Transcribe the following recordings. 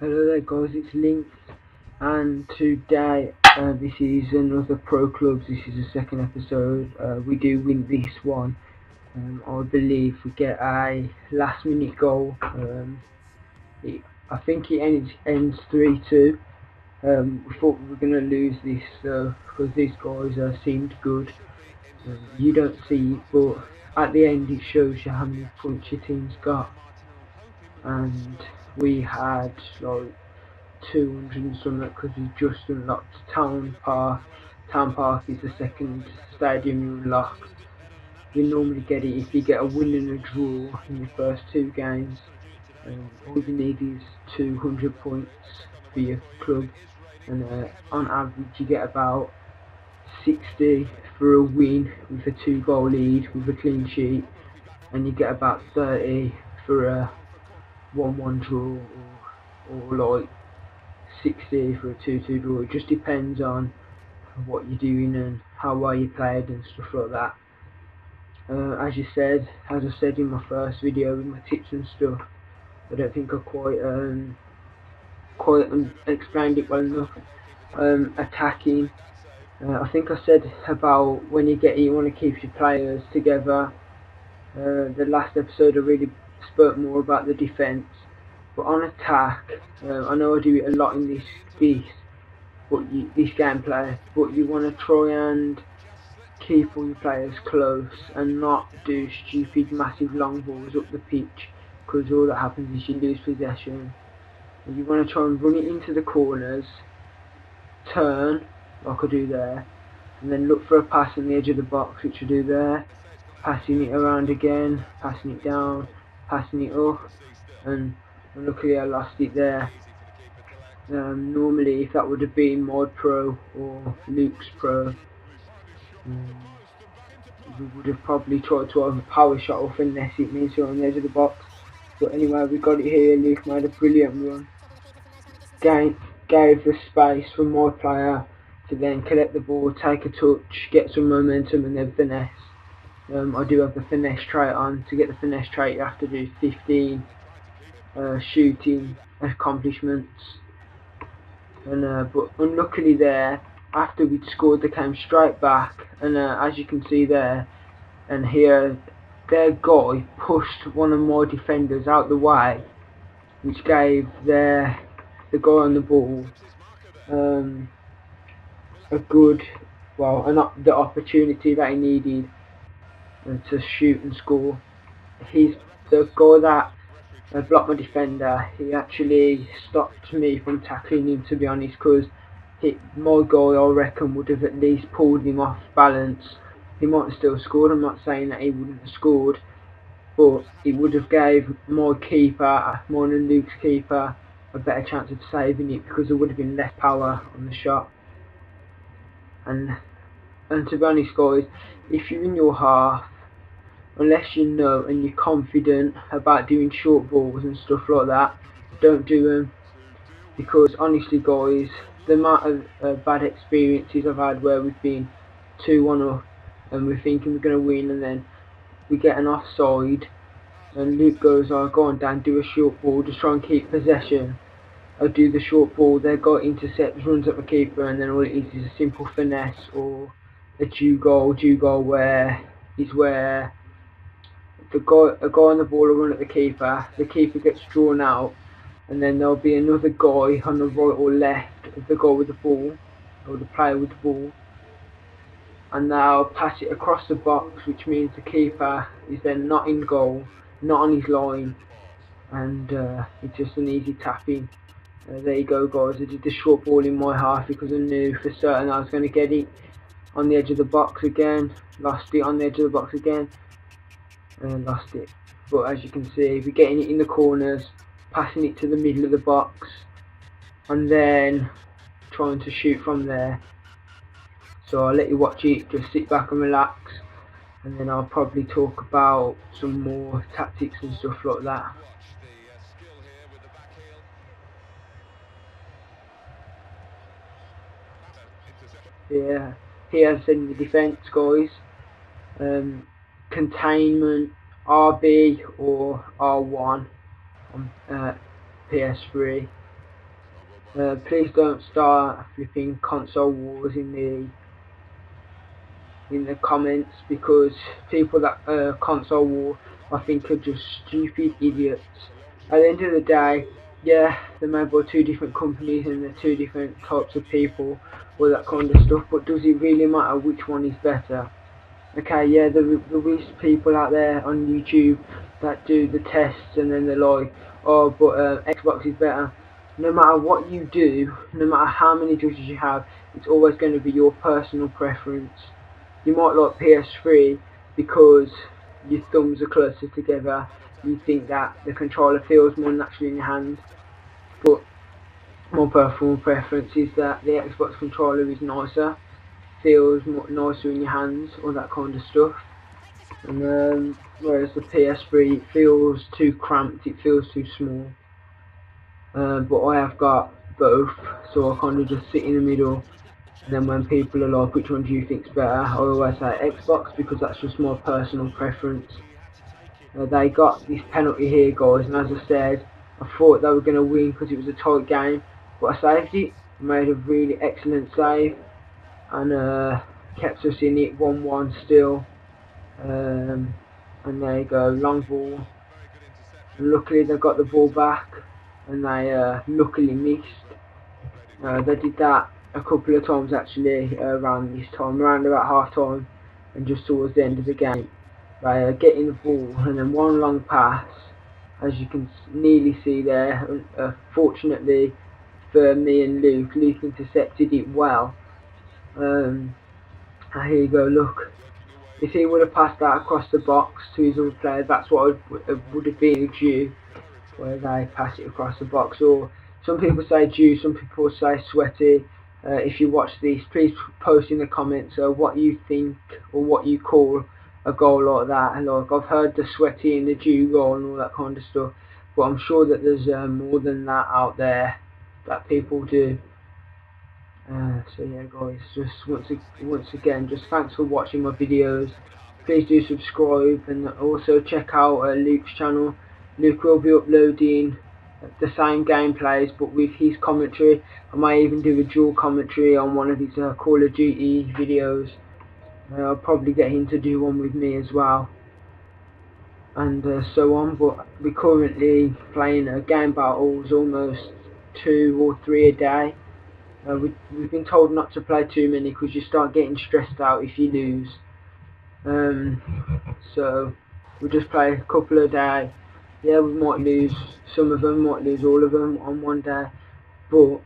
Hello there guys, it's Link, and today this is another Pro Clubs. This is the second episode. We do win this one. I believe we get a last minute goal. I think it ends 3-2. We thought we were going to lose this because these guys seemed good. You don't see it, but at the end it shows you how many points your team's got. And we had like 200 and something because we just unlocked Town Park. Town Park is the second stadium you unlock. You normally get it if you get a win and a draw in your first two games. All you need is 200 points for your club, and on average you get about 60 for a win with a 2-goal lead with a clean sheet, and you get about 30 for a 1-1 draw, or like 60 for a 2-2 draw. It just depends on what you're doing and how well you played and stuff like that. As I said in my first video with my tips and stuff, I don't think I quite explained it well enough. Attacking, I think I said about when you want to keep your players together. The last episode I really spoke more about the defence, but on attack, I know I do it a lot in this gameplay, but you want to try and keep all your players close and not do stupid massive long balls up the pitch, because all that happens is you lose possession. And you want to try and run it into the corners, turn like I do there, and then look for a pass on the edge of the box, which I do there, passing it around again, passing it down, passing it up, and luckily I lost it there. Normally if that would have been Mod Pro or Luke's Pro, we would have probably tried to have a power shot or finesse it means you're on the edge of the box. But anyway, we got it here. Luke made a brilliant run. Gave the space for my player to then collect the ball, take a touch, get some momentum, and then finesse. I do have the finesse trait on. To get the finesse trait you have to do 15 shooting accomplishments. And but unluckily there, after we'd scored, they came straight back, and as you can see there and here, their guy pushed one of my defenders out the way, which gave the guy on the ball the opportunity that he needed to shoot and score. The guy that blocked my defender, he actually stopped me from tackling him, to be honest, because my guy, I reckon, would have at least pulled him off balance. He might have still scored. I'm not saying that he wouldn't have scored, but it would have gave my keeper, mine and Luke's keeper, a better chance of saving it, because there would have been less power on the shot. And to be honest guys, if you're in your half, unless you know and you're confident about doing short balls and stuff like that, don't do them. Because honestly guys, the amount of bad experiences I've had where we've been 2-1 up and we're thinking we're going to win, and then we get an offside and Luke goes, "Oh, go on Dan, do a short ball, just try and keep possession." I do the short ball, their guy intercepts, runs at the keeper, and then all it is a simple finesse or a due goal where a guy on the ball will run at the keeper gets drawn out, and then there'll be another guy on the right or left of the guy with the ball, or the player with the ball, and they'll pass it across the box, which means the keeper is then not in goal, not on his line, and it's just an easy tapping. There you go guys, I did the short ball in my half because I knew for certain I was going to get it on the edge of the box again, lost it on the edge of the box again, and lost it. But as you can see, we're getting it in the corners, passing it to the middle of the box, and then trying to shoot from there. So I'll let you watch it, just sit back and relax, and then I'll probably talk about some more tactics and stuff like that. Yeah, here's in the defence guys, containment RB or R1 on PS3, Please don't start flipping console wars in the comments, because people that console war, I think, are just stupid idiots. At the end of the day, yeah, they're made by two different companies and they're two different types of people, all that kind of stuff, but does it really matter which one is better? Okay, yeah, there is people out there on YouTube that do the tests and then they're like, oh, but Xbox is better. No matter what you do, no matter how many judges you have, it's always going to be your personal preference. You might like PS3 because your thumbs are closer together, you think that the controller feels more naturally in your hands, but my personal preference is that the Xbox controller is nicer, feels more nicer in your hands, all that kind of stuff. And whereas the PS3, it feels too cramped, it feels too small. But I have got both, so I kind of just sit in the middle. And then when people are like, which one do you think's better, I always say Xbox, because that's just my personal preference. They got this penalty here, guys, and as I said, I thought they were going to win because it was a tight game, but I saved it, made a really excellent save, and kept us in it 1-1 still. And there you go, long ball. And luckily they got the ball back, and they luckily missed. They did that a couple of times actually around this time, around about half time, and just towards the end of the game. They getting the ball and then one long pass, as you can nearly see there. Fortunately for me and Luke intercepted it well. Here you go, look. If he would have passed that across the box to his other players, that's what would have been due, where they pass it across the box. Or some people say due, some people say sweaty. If you watch this, please post in the comments what you think or what you call a goal like that. Like, I've heard the sweaty and the due goal and all that kind of stuff, but I'm sure that there's more than that out there that people do. So yeah, guys, just once again, just thanks for watching my videos. Please do subscribe, and also check out Luke's channel. Luke will be uploading the same gameplays but with his commentary. I may even do a dual commentary on one of his Call of Duty videos. I'll probably get him to do one with me as well, and so on. But we're currently playing game battles almost 2 or 3 a day. We've been told not to play too many because you start getting stressed out if you lose. So we'll just play a couple a day. Yeah, we might lose some of them, might lose all of them on one day, but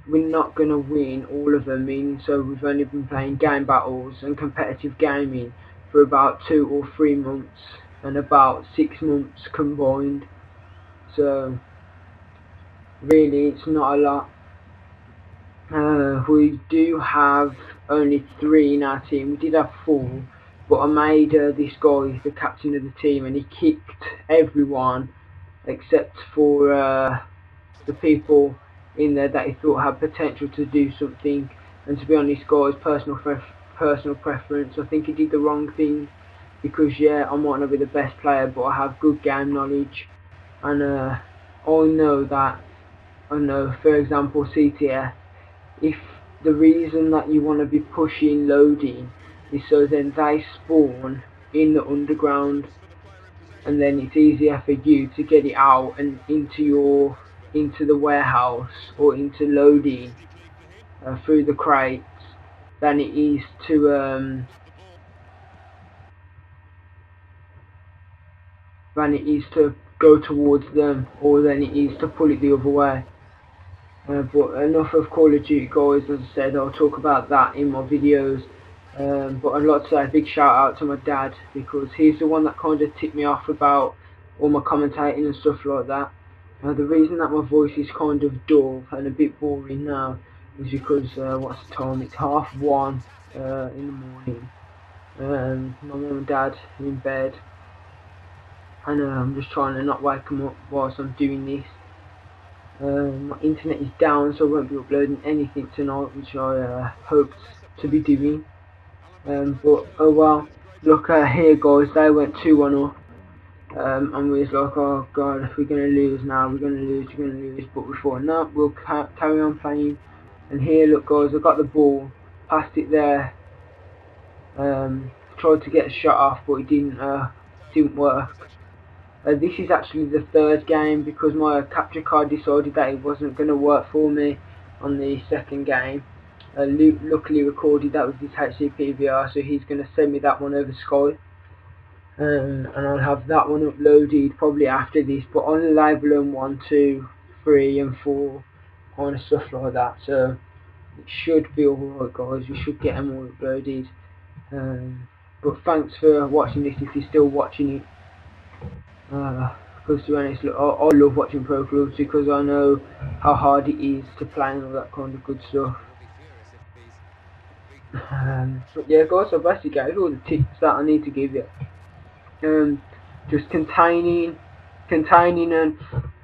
we're not going to win all of them. So we've only been playing game battles and competitive gaming for about 2 or 3 months, and about 6 months combined. So really, it's not a lot. We do have only 3 in our team. We did have 4, but I made this guy the captain of the team, and he kicked everyone except for the people in there that he thought had potential to do something. And to be honest, guys, personal preference, I think he did the wrong thing, because yeah, I might not be the best player, but I have good game knowledge, and I know, for example, CTF. If the reason that you want to be pushing loading is so then they spawn in the underground, and then it's easier for you to get it out and into the warehouse or into loading through the crates, than it is to go towards them, or than it is to pull it the other way. But enough of Call of Duty, guys. As I said, I'll talk about that in my videos. But I'd like to say a big shout out to my dad, because he's the one that kind of tipped me off about all my commentating and stuff like that. The reason that my voice is kind of dull and a bit boring now is because, what's the time? It's 1:30 in the morning. My mum and dad are in bed, and I'm just trying to not wake them up whilst I'm doing this. My internet is down, so I won't be uploading anything tonight, which I hoped to be doing. But oh well. Look here, guys, they went 2-1 up. And we was like, oh god, if we're gonna lose now, we're gonna lose, we're gonna lose. But we thought, no, we'll carry on playing. And here, look guys, I got the ball, passed it there. Tried to get a shot off, but it didn't work. This is actually the third game because my capture card decided that it wasn't going to work for me on the second game. Luke luckily recorded that with his HCPVR, so he's going to send me that one over Skype. And I'll have that one uploaded probably after this, but on level 1, 2, 3 and 4 kind of stuff like that, so it should be alright guys, we should get them all uploaded. But thanks for watching this if you're still watching it. Because to be honest, look, I love watching pro clubs because I know how hard it is to play and all that kind of good stuff. But yeah guys, I basically gave all the tips that I need to give you. Just containing and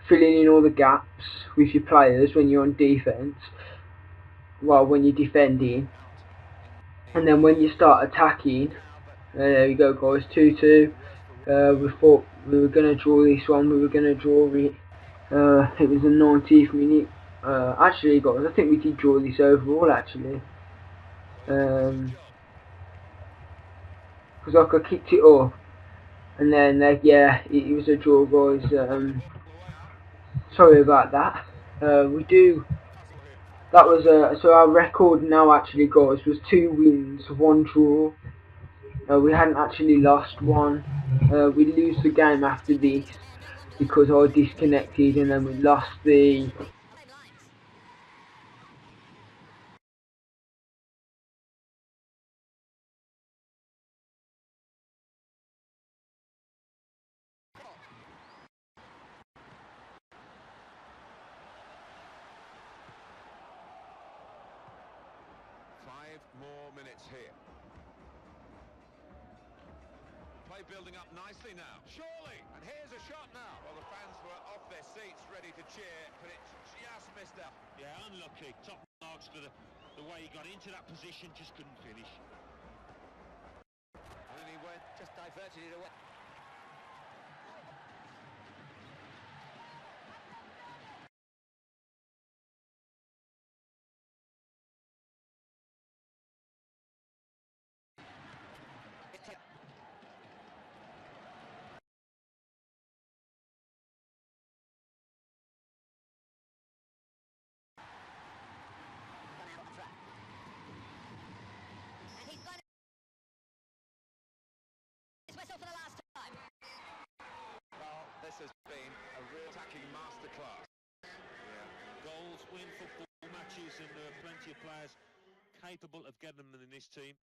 filling in all the gaps with your players when you're on defense, well, when you're defending, and then when you start attacking, there we go guys, 2-2. We thought we were going to draw this one, we were going to draw it. It was the 90th minute. Actually guys, I think we did draw this overall actually. Because I kicked it up, and then yeah, it was a draw guys. Sorry about that. That was so our record now actually guys was 2 wins, 1 draw. We hadn't actually lost one. We lose the game after this because I disconnected, and then we lost the more minutes here. Play building up nicely now. Surely! And here's a shot now. Well, the fans were off their seats ready to cheer, but it just missed out. Yeah, unlucky. Top marks for the way he got into that position, just couldn't finish. And then he went, just diverted it away. Whistle for the last time. Well, this has been a real attacking masterclass. Yeah. Goals win football matches, and there are plenty of players capable of getting them in this team.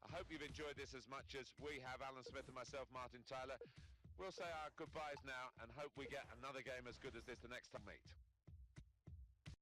I hope you've enjoyed this as much as we have, Alan Smith and myself, Martin Tyler. We'll say our goodbyes now and hope we get another game as good as this the next time we meet.